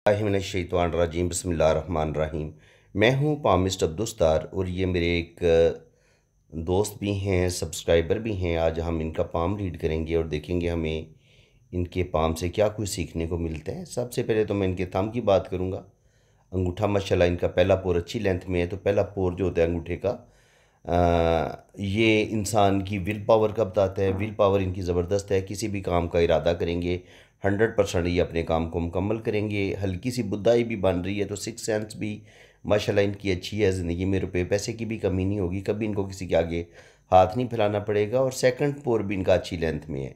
मिनश्शैतानिर्रजीम बिस्मिल्लाहिर्रहमानिर्रहीम। मैं हूँ पामिस्ट अब्दुस्तार और ये मेरे एक दोस्त भी हैं, सब्सक्राइबर भी हैं। आज हम इनका पाम रीड करेंगे और देखेंगे हमें इनके पाम से क्या कुछ सीखने को मिलता है। सबसे पहले तो मैं इनके थंब की बात करूँगा। अंगूठा माशाल्लाह इनका पहला पोर अच्छी लेंथ में है। तो पहला पोर जो होता है अंगूठे का, ये इंसान की विल पावर का बताता है। विल पावर इनकी ज़बरदस्त है। किसी भी काम का इरादा करेंगे 100% ये अपने काम को मुकम्मल करेंगे। हल्की सी बुद्धाई भी बन रही है तो सिक्स सेंस भी माशाल्लाह इनकी अच्छी है। ज़िंदगी में रुपए पैसे की भी कमी नहीं होगी, कभी इनको किसी के आगे हाथ नहीं फैलाना पड़ेगा। और सेकंड पोर भी इनका अच्छी लेंथ में है।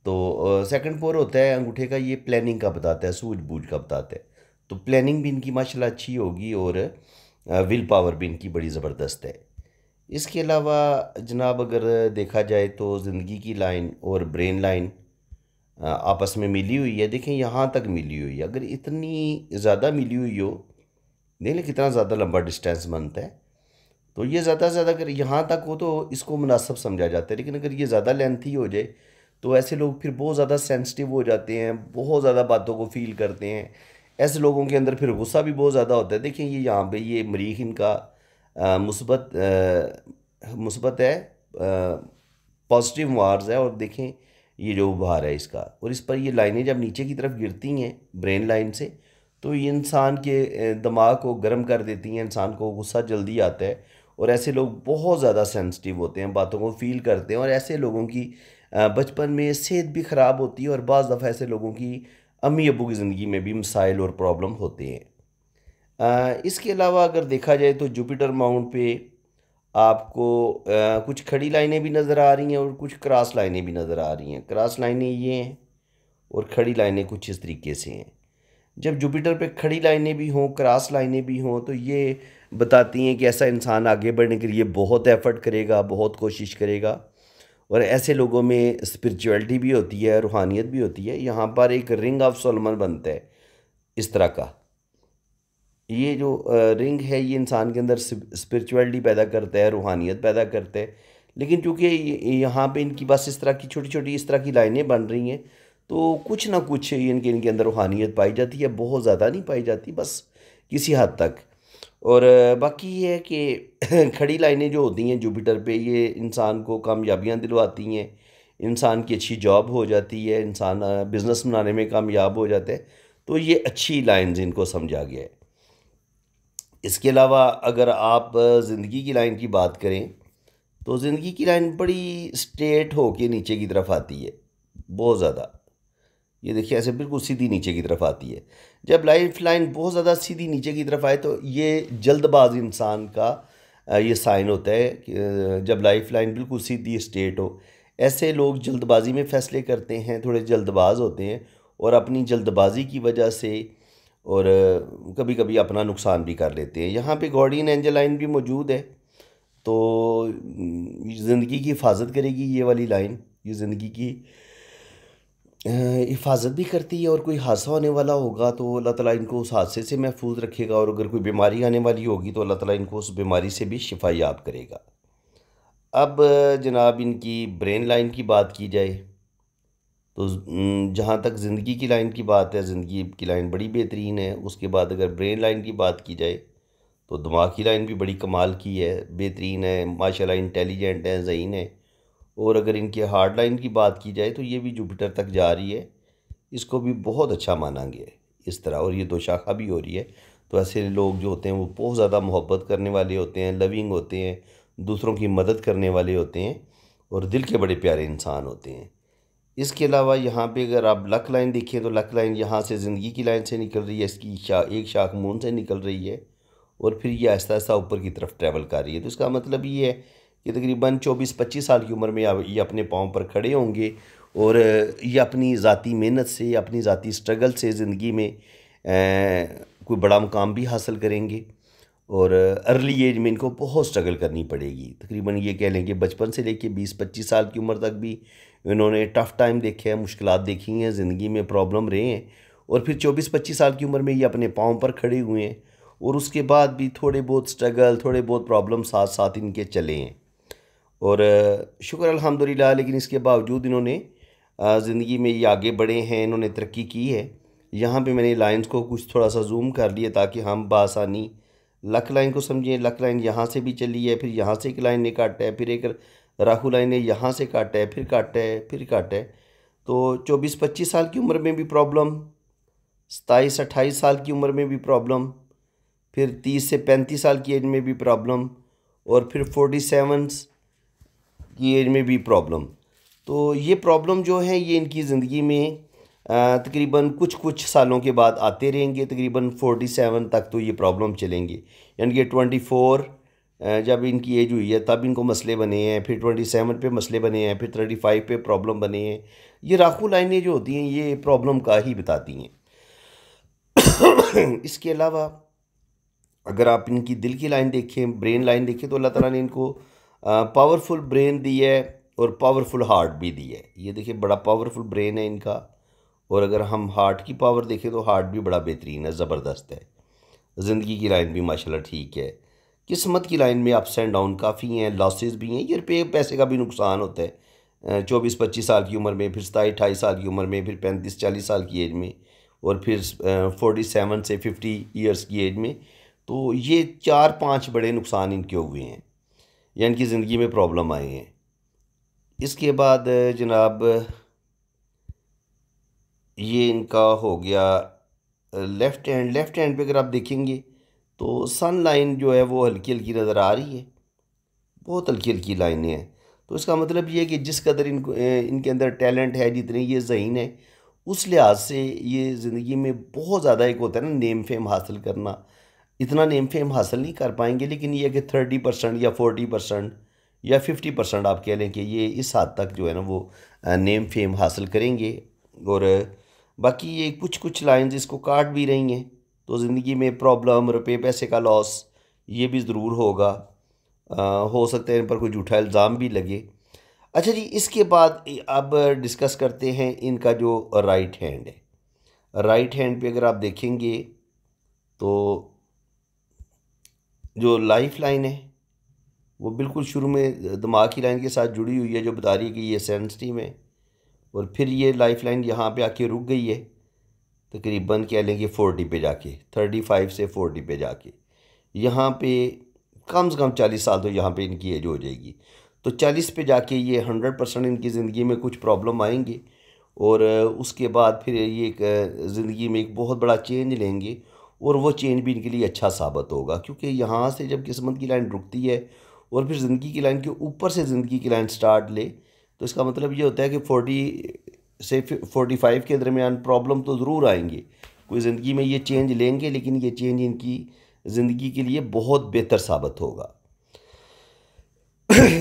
तो सेकंड पोर होता है अंगूठे का, ये प्लानिंग का बताता है, सूझबूझ का बताता है। तो प्लानिंग भी इनकी माशाल्लाह अच्छी होगी और विल पावर भी इनकी बड़ी ज़बरदस्त है। इसके अलावा जनाब अगर देखा जाए तो ज़िंदगी की लाइन और ब्रेन लाइन आपस में मिली हुई है। देखें यहाँ तक मिली हुई है। अगर इतनी ज़्यादा मिली हुई हो, देख लें कितना ज़्यादा लंबा डिस्टेंस बनता है। तो ये ज़्यादा से ज़्यादा अगर यहाँ तक हो तो इसको मुनासिब समझा जाता है। लेकिन अगर ये ज़्यादा लेंथी हो जाए तो ऐसे लोग फिर बहुत ज़्यादा सेंसिटिव हो जाते हैं, बहुत ज़्यादा बातों को फील करते हैं। ऐसे लोगों के अंदर फिर गुस्सा भी बहुत ज़्यादा होता है। देखें ये यहाँ पे ये मरीख इनका मुस्बत मुस्बत है, पॉजिटिव मार्स है। और देखें ये जो उभार है इसका, और इस पर ये लाइनें जब नीचे की तरफ गिरती हैं ब्रेन लाइन से तो ये इंसान के दिमाग को गर्म कर देती हैं, इंसान को गुस्सा जल्दी आता है। और ऐसे लोग बहुत ज़्यादा सेंसिटिव होते हैं, बातों को फील करते हैं। और ऐसे लोगों की बचपन में सेहत भी ख़राब होती है और बाज़ दफ़ा ऐसे लोगों की अम्मी अबू की ज़िंदगी में भी मसाइल और प्रॉब्लम होते हैं। इसके अलावा अगर देखा जाए तो जुपिटर माउंट पे आपको कुछ खड़ी लाइनें भी नज़र आ रही हैं और कुछ क्रॉस लाइनें भी नज़र आ रही हैं। क्रॉस लाइनें ये हैं और खड़ी लाइनें कुछ इस तरीके से हैं। जब जुपिटर पे खड़ी लाइनें भी हों, क्रॉस लाइनें भी हों, तो ये बताती हैं कि ऐसा इंसान आगे बढ़ने के लिए बहुत एफर्ट करेगा, बहुत कोशिश करेगा। और ऐसे लोगों में स्पिरिचुअलिटी भी होती है, रूहानियत भी होती है। यहाँ पर एक रिंग ऑफ सोलमन बनता है इस तरह का। ये जो रिंग है ये इंसान के अंदर स्पिरिचुअलिटी पैदा करता है, रूहानियत पैदा करता है। लेकिन चूँकि यहाँ पे इनकी बस इस तरह की छोटी छोटी इस तरह की लाइनें बन रही हैं तो कुछ ना कुछ इनके अंदर रूहानियत पाई जाती है। बहुत ज़्यादा नहीं पाई जाती, बस किसी हद तक। और बाकी ये है कि खड़ी लाइनें जो होती हैं जुपिटर पे ये इंसान को कामयाबियाँ दिलवाती हैं। इंसान की अच्छी जॉब हो जाती है, इंसान बिज़नेस बनाने में कामयाब हो जाता है। तो ये अच्छी लाइन्स इनको समझा गया है। इसके अलावा अगर आप ज़िंदगी की लाइन की बात करें तो ज़िंदगी की लाइन बड़ी स्ट्रेट होके नीचे की तरफ आती है, बहुत ज़्यादा। ये देखिए ऐसे बिल्कुल सीधी नीचे की तरफ आती है। जब लाइफ लाइन बहुत ज़्यादा सीधी नीचे की तरफ आए तो ये जल्दबाज इंसान का ये साइन होता है कि जब लाइफ लाइन बिल्कुल सीधी स्ट्रेट हो। ऐसे लोग जल्दबाजी में फ़ैसले करते हैं, थोड़े जल्दबाज होते हैं और अपनी जल्दबाजी की वजह से और कभी कभी अपना नुकसान भी कर लेते हैं। यहाँ पे गार्डियन एंजल लाइन भी मौजूद है। तो ज़िंदगी की हिफाजत करेगी ये वाली लाइन। ये ज़िंदगी की हिफाजत भी करती है। और कोई हादसा होने वाला होगा तो अल्लाह ताला इनको उस हादसे से महफूज रखेगा। और अगर कोई बीमारी आने वाली होगी तो अल्लाह ताला इनको उस बीमारी से भी शिफा याब करेगा। अब जनाब इनकी ब्रेन लाइन की बात की जाए तो जहाँ तक ज़िंदगी की लाइन की बात है, ज़िंदगी की लाइन बड़ी बेहतरीन है। उसके बाद अगर ब्रेन लाइन की बात की जाए तो दिमाग की लाइन भी बड़ी कमाल की है, बेहतरीन है, माशाल्लाह इंटेलिजेंट है, ज़हीन है। और अगर इनके हार्ड लाइन की बात की जाए तो ये भी जुपिटर तक जा रही है, इसको भी बहुत अच्छा माना गया है इस तरह। और ये दो शाखा भी हो रही है। तो ऐसे लोग जो होते हैं वो बहुत ज़्यादा मोहब्बत करने वाले होते हैं, लविंग होते हैं, दूसरों की मदद करने वाले होते हैं और दिल के बड़े प्यारे इंसान होते हैं। इसके अलावा यहाँ पे अगर आप लक लाइन देखें तो लक लाइन यहाँ से ज़िंदगी की लाइन से निकल रही है, इसकी एक शाख मून से निकल रही है और फिर ये आहिस्ता आहिस्ता ऊपर की तरफ ट्रैवल कर रही है। तो इसका मतलब ये है कि तकरीबन 24-25 साल की उम्र में ये अपने पाँव पर खड़े होंगे और ये अपनी ज़ाती मेहनत से, अपनी ज़ाती स्ट्रगल से ज़िंदगी में कोई बड़ा मुकाम भी हासिल करेंगे। और अर्ली एज में इनको बहुत स्ट्रगल करनी पड़ेगी। तकरीबन ये कह लें कि बचपन से लेके 20-25 साल की उम्र तक भी इन्होंने टफ़ टाइम देखे हैं, मुश्किलात देखी हैं, ज़िंदगी में प्रॉब्लम रहे हैं। और फिर 24-25 साल की उम्र में ये अपने पाँव पर खड़े हुए हैं और उसके बाद भी थोड़े बहुत स्ट्रगल, थोड़े बहुत प्रॉब्लम साथ साथ इनके चले हैं। और शुक्र अल्हम्दुलिल्लाह, लेकिन इसके बावजूद इन्होंने ज़िंदगी में ये आगे बढ़े हैं, इन्होंने तरक्की की है। यहाँ पे मैंने लाइंस को कुछ थोड़ा सा जूम कर लिया ताकि हम बासानी लक लाइन को समझें। लक लाइन यहाँ से भी चली है, फिर यहाँ से एक लाइन ने काटा है, फिर एक राहु लाइन ने यहाँ से काटा है, फिर काटा है, फिर काटा है। तो 24-25 साल की उम्र में भी प्रॉब्लम, 27-28 साल की उम्र में भी प्रॉब्लम, फिर 30 से 35 साल की एज में भी प्रॉब्लम, और फिर 47 की एज में भी प्रॉब्लम। तो ये प्रॉब्लम जो है ये इनकी ज़िंदगी में तकरीबन कुछ कुछ सालों के बाद आते रहेंगे। तकरीबन 47 तक तो ये प्रॉब्लम चलेंगे, यानी कि 24 जब इनकी एज हुई है तब इनको मसले बने हैं, फिर 27 पे मसले बने हैं, फिर 35 पे प्रॉब्लम बने हैं। ये राहु लाइनें जो होती हैं ये प्रॉब्लम का ही बताती हैं। इसके अलावा अगर आप इनकी दिल की लाइन देखें, ब्रेन लाइन देखें, तो अल्लाह ताला ने इनको पावरफुल ब्रेन दी है और पावरफुल हार्ट भी दी है। ये देखिए बड़ा पावरफुल ब्रेन है इनका, और अगर हम हार्ट की पावर देखें तो हार्ट भी बड़ा बेहतरीन है, ज़बरदस्त है। ज़िंदगी की लाइन भी माशाल्लाह ठीक है। किस्मत की लाइन में अप्स एंड डाउन काफ़ी हैं, लॉसेस भी हैं, ये पैसे का भी नुकसान होता है 24-25 साल की उम्र में, फिर 27-28 साल की उम्र में, फिर 35-40 साल की एज में, और फिर 47 से 50 ईयर्स की एज में। तो ये 4-5 बड़े नुकसान इनके हुए हैं या इनकी ज़िंदगी में प्रॉब्लम आए हैं। इसके बाद जनाब ये इनका हो गया लेफ़्ट हैंड। लेफ़्ट हैंड पे अगर आप देखेंगे तो सन लाइन जो है वो हल्की हल्की नज़र आ रही है, बहुत हल्की हल्की लाइनें हैं। तो इसका मतलब ये है कि जिस कदर इनको इनके अंदर टैलेंट है, जितने ये ज़हीन है, उस लिहाज से ये ज़िंदगी में बहुत ज़्यादा एक होता है ना नेम फेम हासिल करना, इतना नेम फेम हासिल नहीं कर पाएंगे, लेकिन ये कि 30% या 40% या 50% आप कह लें कि ये इस हद तक जो है ना वो नेम फेम हासिल करेंगे। और बाकी ये कुछ कुछ लाइंस इसको काट भी रही हैं, तो ज़िंदगी में प्रॉब्लम, रुपये पैसे का लॉस ये भी ज़रूर होगा। हो सकता है इन पर कोई झूठा इल्ज़ाम भी लगे। अच्छा जी, इसके बाद अब डिस्कस करते हैं इनका जो राइट हैंड है। राइट हैंड पे अगर आप देखेंगे तो जो लाइफ लाइन है वो बिल्कुल शुरू में दिमाग की लाइन के साथ जुड़ी हुई है, जो बता रही है कि ये सेंसिटिव है, और फिर ये लाइफ लाइन यहाँ पे आके रुक गई है तकरीबन कह लें कि 40 पे जाके, 35 से 40 पे जाके, यहाँ पे कम से कम 40 साल तो यहाँ पे इनकी एज हो जाएगी। तो 40 पे जाके ये 100% इनकी ज़िंदगी में कुछ प्रॉब्लम आएंगे, और उसके बाद फिर ये एक ज़िंदगी में एक बहुत बड़ा चेंज लेंगे, और वो चेंज भी इनके लिए अच्छा साबित होगा। क्योंकि यहाँ से जब किस्मत की लाइन रुकती है और फिर ज़िंदगी की लाइन के ऊपर से ज़िंदगी की लाइन स्टार्ट ले, तो इसका मतलब ये होता है कि 40 से 45 के दरमियान प्रॉब्लम तो ज़रूर आएंगे, कोई ज़िंदगी में ये चेंज लेंगे, लेकिन ये चेंज इनकी ज़िंदगी के लिए बहुत बेहतर साबित होगा।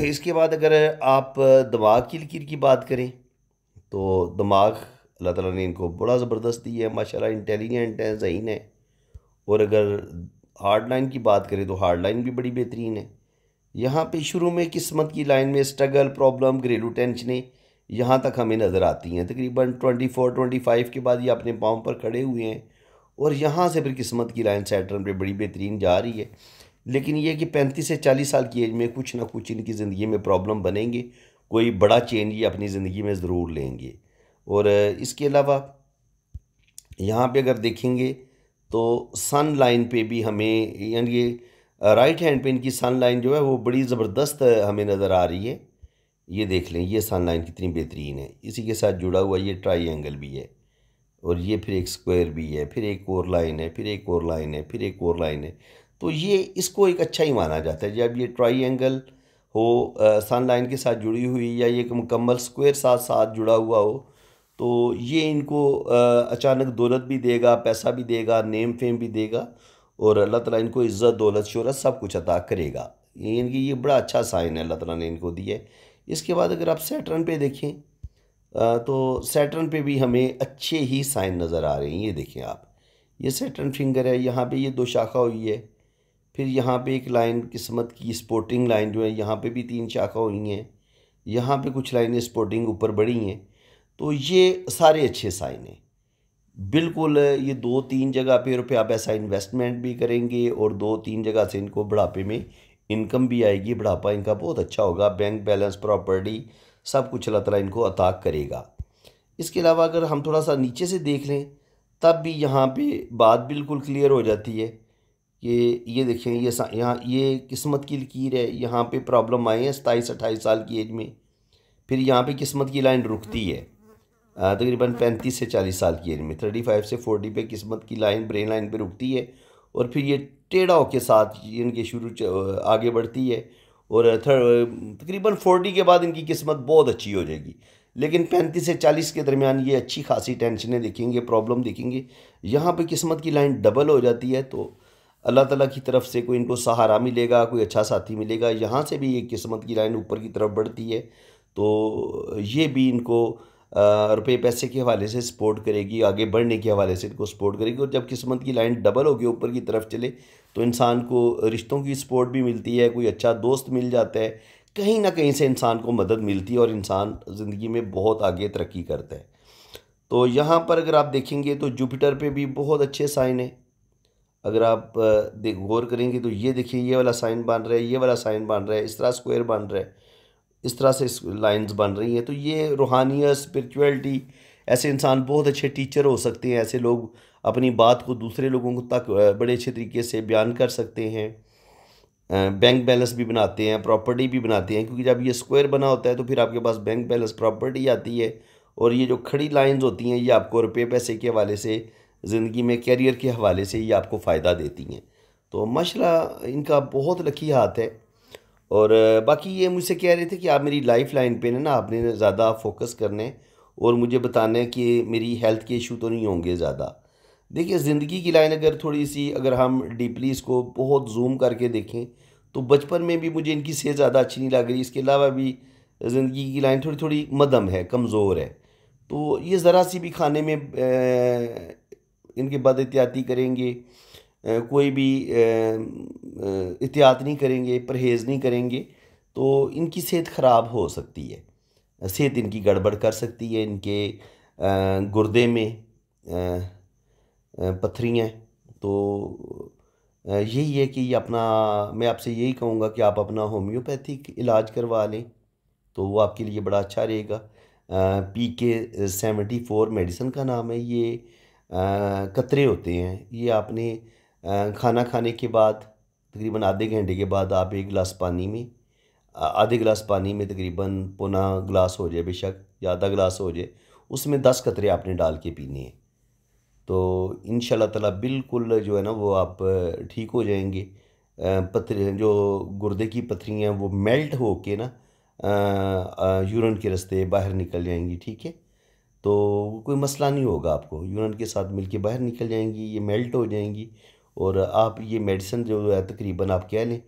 इसके बाद अगर आप दिमाग की लकीर की बात करें तो दिमाग अल्लाह ताला ने इनको बड़ा ज़बरदस्त दिया है, माशाल्लाह इंटेलिजेंट है, ज़हीन है। और अगर हार्ड लाइन की बात करें तो हार्ड लाइन भी बड़ी बेहतरीन है। यहाँ पे शुरू में किस्मत की लाइन में स्ट्रगल, प्रॉब्लम, घरेलू टेंशनें यहाँ तक हमें नज़र आती हैं। तकरीबन 24-25 के बाद ये अपने पाँव पर खड़े हुए हैं, और यहाँ से फिर किस्मत की लाइन सैटर्न पे बड़ी बेहतरीन जा रही है। लेकिन ये कि 35 से 40 साल की एज में कुछ ना कुछ इनकी ज़िंदगी में प्रॉब्लम बनेंगे, कोई बड़ा चेंज ये अपनी ज़िंदगी में ज़रूर लेंगे। और इसके अलावा यहाँ पे अगर देखेंगे तो सन लाइन पे भी हमें, यानी ये राइट हैंड पे इनकी सन लाइन जो है वो बड़ी ज़बरदस्त हमें नज़र आ रही है। ये देख लें ये सन लाइन कितनी बेहतरीन है। इसी के साथ जुड़ा हुआ ये ट्रायंगल भी है, और ये फिर एक स्क्वायर भी है, फिर एक और लाइन है, फिर एक और लाइन है, फिर एक और लाइन है। तो ये इसको एक अच्छा ही माना जाता है जब ये ट्रायंगल हो सन लाइन के साथ जुड़ी हुई, या ये एक मुकम्मल स्क्वायर साथ साथ जुड़ा हुआ हो, तो ये इनको अचानक दौलत भी देगा, पैसा भी देगा, नेम फेम भी देगा, और अल्लाह ताला इनको इज़्ज़त, दौलत, शोहरत सब कुछ अता करेगा। ये इनकी ये बड़ा अच्छा साइन है अल्लाह ताला ने इनको दिया है। इसके बाद अगर आप सैटर्न पे देखें तो सैटर्न पे भी हमें अच्छे ही साइन नज़र आ रहे हैं। ये देखें आप, ये सैटर्न फिंगर है, यहाँ पे ये 2 शाखा हुई है, फिर यहाँ पे एक लाइन किस्मत की स्पोर्टिंग लाइन जो है यहाँ पे भी 3 शाखा हुई हैं, यहाँ पे कुछ लाइनें स्पोर्टिंग ऊपर बढ़ी हैं। तो ये सारे अच्छे साइन हैं बिल्कुल। ये 2-3 जगह पे रुपया पैसा इन्वेस्टमेंट भी करेंगे, और 2-3 जगह से इनको बुढ़ापे में इनकम भी आएगी, बुढ़ापा इनका बहुत अच्छा होगा, बैंक बैलेंस, प्रॉपर्टी सब कुछ अल्लाह ताला इनको अता करेगा। इसके अलावा अगर हम थोड़ा सा नीचे से देख लें तब भी यहाँ पे बात बिल्कुल क्लियर हो जाती है कि ये देखें, यहाँ ये किस्मत की लकीर है, यहाँ पे प्रॉब्लम आए हैं 27-28 साल की एज में। फिर यहाँ पे किस्मत की लाइन रुकती है तकरीबन 35 से 40 साल की एज में, 35 से 40 पे किस्मत की लाइन ब्रेन लाइन पे रुकती है। और फिर ये टेढ़ा होके साथ इनके आगे बढ़ती है। और तकरीबन 40 के बाद इनकी किस्मत बहुत अच्छी हो जाएगी। लेकिन 35 से 40 के दरमियान ये अच्छी खासी टेंशनें देखेंगे, प्रॉब्लम देखेंगे। यहाँ पे किस्मत की लाइन डबल हो जाती है तो अल्लाह ताला की तरफ से कोई इनको सहारा मिलेगा, कोई अच्छा साथी मिलेगा। यहाँ से भी ये किस्मत की लाइन ऊपर की तरफ बढ़ती है तो ये भी इनको रुपये पैसे के हवाले से सपोर्ट करेगी, आगे बढ़ने के हवाले से इनको सपोर्ट करेगी। और जब किस्मत की लाइन डबल होगी ऊपर की तरफ चले तो इंसान को रिश्तों की सपोर्ट भी मिलती है, कोई अच्छा दोस्त मिल जाता है, कहीं ना कहीं से इंसान को मदद मिलती है और इंसान ज़िंदगी में बहुत आगे तरक्की करता है। तो यहाँ पर अगर आप देखेंगे तो जुपिटर पे भी बहुत अच्छे साइन है। अगर आप गौर करेंगे तो ये देखिए, ये वाला साइन बन रहा है, ये वाला साइन बन रहा है, इस तरह स्क्वायर बन रहा है, इस तरह से लाइंस बन रही हैं। तो ये रूहानियत, स्पिरिचुअलिटी, ऐसे इंसान बहुत अच्छे टीचर हो सकते हैं। ऐसे लोग अपनी बात को दूसरे लोगों तक बड़े अच्छे तरीके से बयान कर सकते हैं। बैंक बैलेंस भी बनाते हैं, प्रॉपर्टी भी बनाते हैं, क्योंकि जब ये स्क्वायर बना होता है तो फिर आपके पास बैंक बैलेंस, प्रॉपर्टी आती है। और ये जो खड़ी लाइंस होती हैं ये आपको रुपये पैसे के हवाले से, ज़िंदगी में कैरियर के हवाले से ये आपको फ़ायदा देती हैं। तो माशाल्लाह इनका बहुत लकी हाथ है। और बाकी ये मुझसे कह रहे थे कि आप मेरी लाइफ लाइन पे ना आपने ज़्यादा फोकस करना है और मुझे बताना है कि मेरी हेल्थ के इशू तो नहीं होंगे ज़्यादा। देखिए, ज़िंदगी की लाइन अगर थोड़ी सी, अगर हम डीपली इसको बहुत जूम करके देखें तो बचपन में भी मुझे इनकी सेहत ज़्यादा अच्छी नहीं लग रही। इसके अलावा भी ज़िंदगी की लाइन थोड़ी थोड़ी मध्यम है, कमज़ोर है। तो ये ज़रा सी भी खाने में इनके बद एहतियाती करेंगे, कोई भी एहतियात नहीं करेंगे, परहेज़ नहीं करेंगे तो इनकी सेहत ख़राब हो सकती है। सेहत इनकी गड़बड़ कर सकती है। इनके गुर्दे में पथरियाँ हैं। तो यही है कि ये अपना, मैं आपसे यही कहूँगा कि आप अपना होम्योपैथिक इलाज करवा लें तो वो आपके लिए बड़ा अच्छा रहेगा। PK-74 मेडिसिन का नाम है। ये कतरे होते हैं, ये आपने खाना खाने के बाद तकरीबन आधे घंटे के बाद आप एक गिलास पानी में, आधे गिलास पानी में तकरीबन पौना गिलास हो जाए बेशक या आधा गिलास हो जाए, उसमें 10 कतरे आपने डाल के पीने हैं। तो इंशाल्लाह ताला बिल्कुल जो है ना वो आप ठीक हो जाएंगे। पथरी, जो गुर्दे की पथरियाँ वो मेल्ट हो के ना यूरिन के रास्ते बाहर निकल जाएंगी। ठीक है, तो कोई मसला नहीं होगा आपको, यूरिन के साथ मिलके बाहर निकल जाएंगी, ये मेल्ट हो जाएंगी। और आप ये मेडिसिन जो है तकरीबन आप कह लें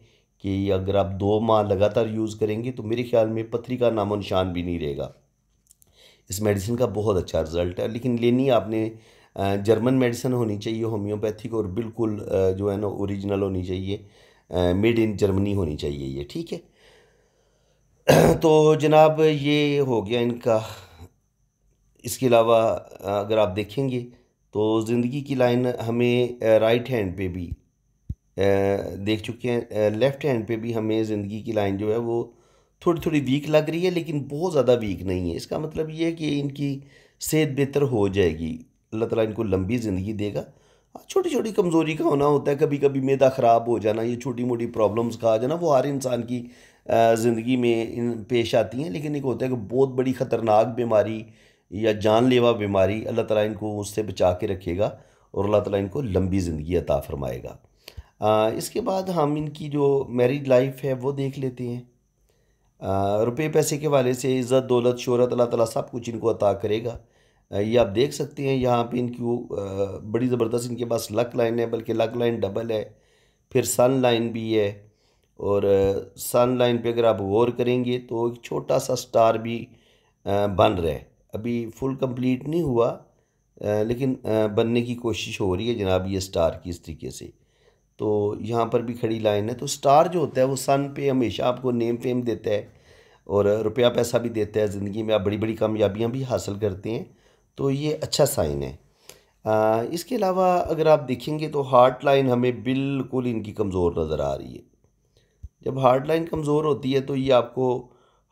कि अगर आप 2 माह लगातार यूज़ करेंगे तो मेरे ख्याल में पथरी का नामो निशान भी नहीं रहेगा। इस मेडिसिन का बहुत अच्छा रिज़ल्ट है। लेकिन लेनी आपने जर्मन मेडिसिन होनी चाहिए, होम्योपैथिक, और बिल्कुल जो है ना ओरिजिनल होनी चाहिए, मेड इन जर्मनी होनी चाहिए ये। ठीक है, तो जनाब ये हो गया इनका। इसके अलावा अगर आप देखेंगे तो ज़िंदगी की लाइन हमें राइट हैंड पे भी देख चुके हैं, लेफ़्ट हैंड पे भी हमें ज़िंदगी की लाइन जो है वो थोड़ी थोड़ी वीक लग रही है, लेकिन बहुत ज़्यादा वीक नहीं है। इसका मतलब ये है कि इनकी सेहत बेहतर हो जाएगी, अल्लाह ताला इनको लंबी ज़िंदगी देगा। छोटी छोटी कमज़ोरी का होना होता है, कभी कभी मैदा ख़राब हो जाना, ये छोटी मोटी प्रॉब्लम्स कहा जाना, वो हर इंसान की ज़िंदगी में पेश आती हैं। लेकिन एक होता है कि बहुत बड़ी ख़तरनाक बीमारी या जानलेवा बीमारी, अल्लाह ताला इनको उससे बचा के रखेगा और अल्लाह ताला इनको लंबी ज़िंदगी अता फ़रमाएगा। इसके बाद हम इनकी जो मैरिड लाइफ है वो देख लेते हैं। रुपये पैसे के वाले से इज़्ज़त, दौलत, शोहरत अल्लाह ताला सब कुछ इनको अता करेगा। ये आप देख सकते हैं यहाँ पे इनकी बड़ी ज़बरदस्त इनके पास लक लाइन है, बल्कि लक लाइन डबल है, फिर सन लाइन भी है। और सन लाइन पे अगर आप गौर करेंगे तो एक छोटा सा स्टार भी बन रहा है। अभी फुल कंप्लीट नहीं हुआ, लेकिन बनने की कोशिश हो रही है जनाब ये स्टार की, इस तरीके से। तो यहाँ पर भी खड़ी लाइन है। तो स्टार जो होता है वो सन पे हमेशा आपको नेम फेम देता है और रुपया पैसा भी देता है, ज़िंदगी में आप बड़ी बड़ी कामयाबियाँ भी हासिल करते हैं। तो ये अच्छा साइन है। इसके अलावा अगर आप देखेंगे तो हार्ट लाइन हमें बिल्कुल इनकी कमज़ोर नज़र आ रही है। जब हार्ट लाइन कमज़ोर होती है तो ये आपको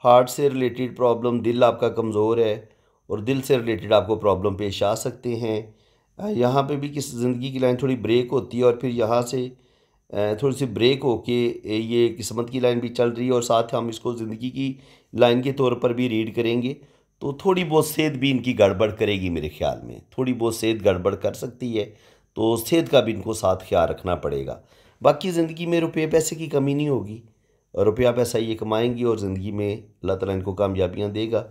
हार्ट से रिलेटेड प्रॉब्लम, दिल आपका कमज़ोर है और दिल से रिलेटेड आपको प्रॉब्लम पेश आ सकते हैं। यहाँ पे भी किस ज़िंदगी की लाइन थोड़ी ब्रेक होती है और फिर यहाँ से थोड़ी सी ब्रेक होके ये किस्मत की लाइन भी चल रही है और साथ हम इसको ज़िंदगी की लाइन के तौर पर भी रीड करेंगे। तो थोड़ी बहुत सेहत भी इनकी गड़बड़ करेगी मेरे ख्याल में, थोड़ी बहुत सेहत गड़बड़ कर सकती है, तो सेहत का भी इनको साथ ख्याल रखना पड़ेगा। बाकी ज़िंदगी में रुपये पैसे की कमी नहीं होगी, रुपया पैसा ये कमाएंगी और ज़िंदगी में अल्लाह ताला इनको कामयाबियाँ देगा।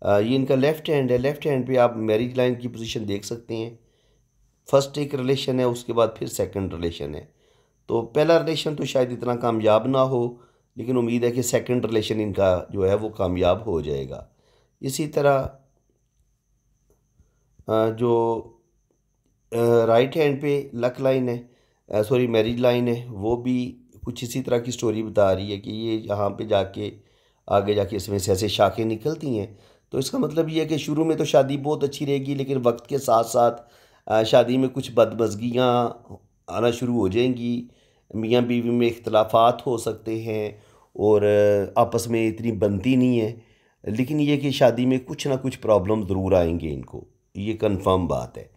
ये इनका लेफ़्ट हैंड है, लेफ़्ट हैंड पे आप मैरिज लाइन की पोजीशन देख सकते हैं। फर्स्ट एक रिलेशन है, उसके बाद फिर सेकंड रिलेशन है। तो पहला रिलेशन तो शायद इतना कामयाब ना हो, लेकिन उम्मीद है कि सेकंड रिलेशन इनका जो है वो कामयाब हो जाएगा। इसी तरह जो राइट हैंड पे लक लाइन है, सॉरी मैरिज लाइन है, वो भी कुछ इसी तरह की स्टोरी बता रही है कि ये यहाँ पे जाके आगे जाके इसमें से ऐसे शाखें निकलती हैं। तो इसका मतलब ये है कि शुरू में तो शादी बहुत अच्छी रहेगी, लेकिन वक्त के साथ साथ शादी में कुछ बदमज़गियाँ आना शुरू हो जाएंगी, मियाँ बीवी में इख्तलाफात हो सकते हैं और आपस में इतनी बनती नहीं है, लेकिन ये कि शादी में कुछ ना कुछ प्रॉब्लम ज़रूर आएंगे इनको, ये कंफर्म बात है।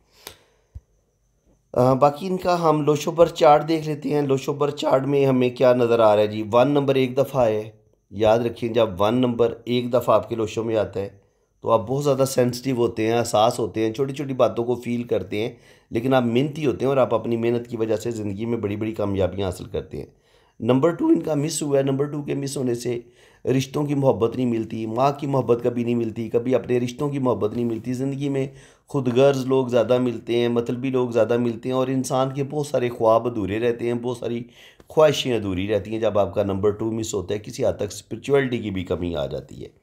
बाकी इनका हम लोशोबर चार्ट देख लेते हैं। लोशोबर चार्ट में हमें क्या नज़र आ रहा है जी, 1 नंबर एक दफ़ा है। याद रखिए जब 1 नंबर एक दफ़ा आपके लोशों में आता है तो आप बहुत ज़्यादा सेंसिटिव होते हैं, हसास होते हैं, छोटी छोटी बातों को फील करते हैं, लेकिन आप मेहनती होते हैं और आप अपनी मेहनत की वजह से ज़िंदगी में बड़ी बड़ी कामयाबियाँ हासिल करते हैं। नंबर 2 इनका मिस हुआ है। नंबर 2 के मिस होने से रिश्तों की मोहब्बत नहीं मिलती, माँ की मोहब्बत कभी नहीं मिलती, कभी अपने रिश्तों की मोहब्बत नहीं मिलती। ज़िंदगी में खुदगर्ज लोग ज़्यादा मिलते हैं, मतलबी लोग ज़्यादा मिलते हैं और इंसान के बहुत सारे ख्वाब अधूरे रहते हैं, बहुत सारी ख्वाहिशें अधूरी रहती हैं। जब आपका नंबर 2 मिस होता है, किसी हद तक स्पिरिचुअलिटी की भी कमी आ जाती है।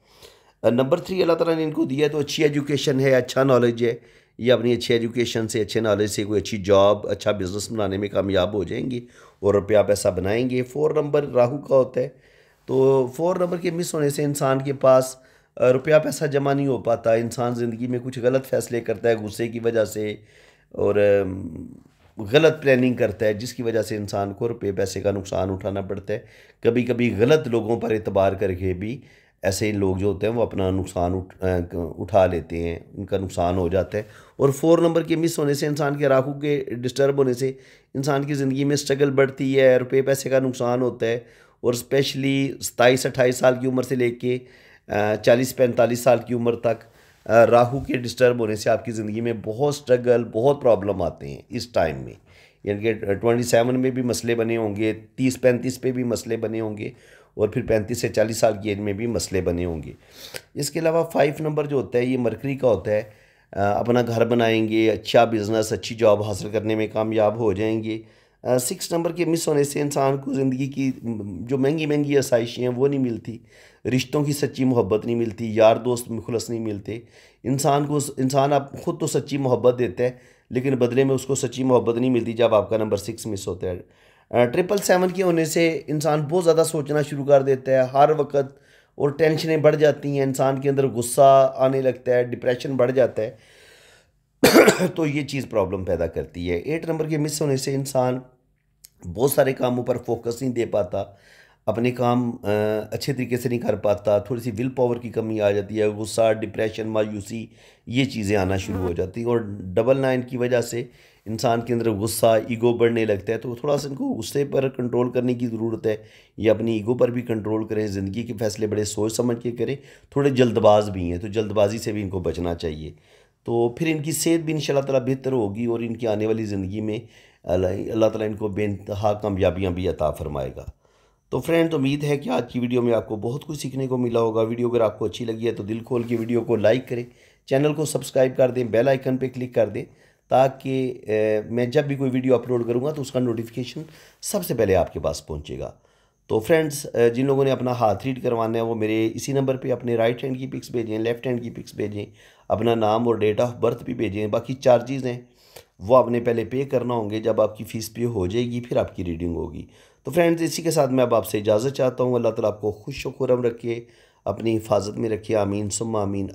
नंबर 3 अल्लाह ताला ने इनको दिया है, तो अच्छी एजुकेशन है, अच्छा नॉलेज है। ये अपनी अच्छी एजुकेशन से, अच्छे नॉलेज से कोई अच्छी जॉब, अच्छा बिज़नेस बनाने में कामयाब हो जाएंगे और रुपया पैसा बनाएंगे। 4 नंबर राहु का होता है, तो 4 नंबर के मिस होने से इंसान के पास रुपया पैसा जमा नहीं हो पाता। इंसान ज़िंदगी में कुछ गलत फ़ैसले करता है गुस्से की वजह से और गलत प्लानिंग करता है, जिसकी वजह से इंसान को रुपये पैसे का नुकसान उठाना पड़ता है। कभी कभी गलत लोगों पर एतबार करके भी ऐसे लोग जो होते हैं वो अपना नुकसान उठा लेते हैं, उनका नुकसान हो जाता है। और 4 नंबर के मिस होने से, इंसान के राहु के डिस्टर्ब होने से इंसान की ज़िंदगी में स्ट्रगल बढ़ती है, रुपये पैसे का नुकसान होता है। और स्पेशली 27-28 साल की उम्र से लेके 40-45 साल की उम्र तक राहु के डिस्टर्ब होने से आपकी ज़िंदगी में बहुत स्ट्रगल, बहुत प्रॉब्लम आते हैं इस टाइम में। यानी कि 27 में भी मसले बने होंगे, 30-35 पे भी मसले बने होंगे और फिर 35 से 40 साल की एज में भी मसले बने होंगे। इसके अलावा 5 नंबर जो होता है ये मरकरी का होता है। अपना घर बनाएंगे, अच्छा बिज़नेस, अच्छी जॉब हासिल करने में कामयाब हो जाएंगे। 6 नंबर के मिस होने से इंसान को ज़िंदगी की जो महंगी महंगी आसाइशें हैं वो नहीं मिलती, रिश्तों की सच्ची मोहब्बत नहीं मिलती, यार दोस्त मुखलस नहीं मिलते। इंसान आप ख़ुद तो सच्ची मोहब्बत देता है, लेकिन बदले में उसको सच्ची मोहब्बत नहीं मिलती जब आपका नंबर 6 मिस होता है। 777 के होने से इंसान बहुत ज़्यादा सोचना शुरू कर देता है हर वक्त और टेंशनें बढ़ जाती हैं, इंसान के अंदर गुस्सा आने लगता है, डिप्रेशन बढ़ जाता है तो ये चीज़ प्रॉब्लम पैदा करती है। 8 नंबर के मिस होने से इंसान बहुत सारे कामों पर फोकस नहीं दे पाता, अपने काम अच्छे तरीके से नहीं कर पाता, थोड़ी सी विल पावर की कमी आ जाती है, गुस्सा, डिप्रेशन, मायूसी, ये चीज़ें आना शुरू हो जाती हैं। और 99 की वजह से इंसान के अंदर गुस्सा, ईगो बढ़ने लगता है। तो थोड़ा सा इनको गुस्से पर कंट्रोल करने की ज़रूरत है, ये अपनी ईगो पर भी कंट्रोल करें, ज़िंदगी के फैसले बड़े सोच समझ के करें। थोड़े जल्दबाज भी हैं, तो जल्दबाजी से भी इनको बचना चाहिए। तो फिर इनकी सेहत भी इंशाल्लाह ताला बेहतर होगी और इनकी आने वाली ज़िंदगी में अल्लाह ताला इनको बेइंतहा कामयाबियाँ भी अता फरमाएगा। तो फ्रेंड्स, उम्मीद है कि आज की वीडियो में आपको बहुत कुछ सीखने को मिला होगा। वीडियो अगर आपको अच्छी लगी है तो दिल खोल के वीडियो को लाइक करें, चैनल को सब्सक्राइब कर दें, बेल आइकन पे क्लिक कर दें, ताकि मैं जब भी कोई वीडियो अपलोड करूँगा तो उसका नोटिफिकेशन सबसे पहले आपके पास पहुँचेगा। तो फ्रेंड्स, जिन लोगों ने अपना हाथ रीड करवाना है वो मेरे इसी नंबर पे अपने राइट हैंड की पिक्स भेजें, लेफ़्ट हैंड की पिक्स भेजें, अपना नाम और डेट ऑफ बर्थ भी भेजें। बाकी चार्जेज़ हैं वो आपने पहले पे करना होंगे, जब आपकी फ़ीस पे हो जाएगी फिर आपकी रीडिंग होगी। तो फ्रेंड्स, इसी के साथ मैं अब आपसे इजाज़त चाहता हूँ। अल्लाह ताला आपको खुश व खुर्रम रखे, अपनी हिफाजत में रखिए। आमीन सुम्मा आमीन।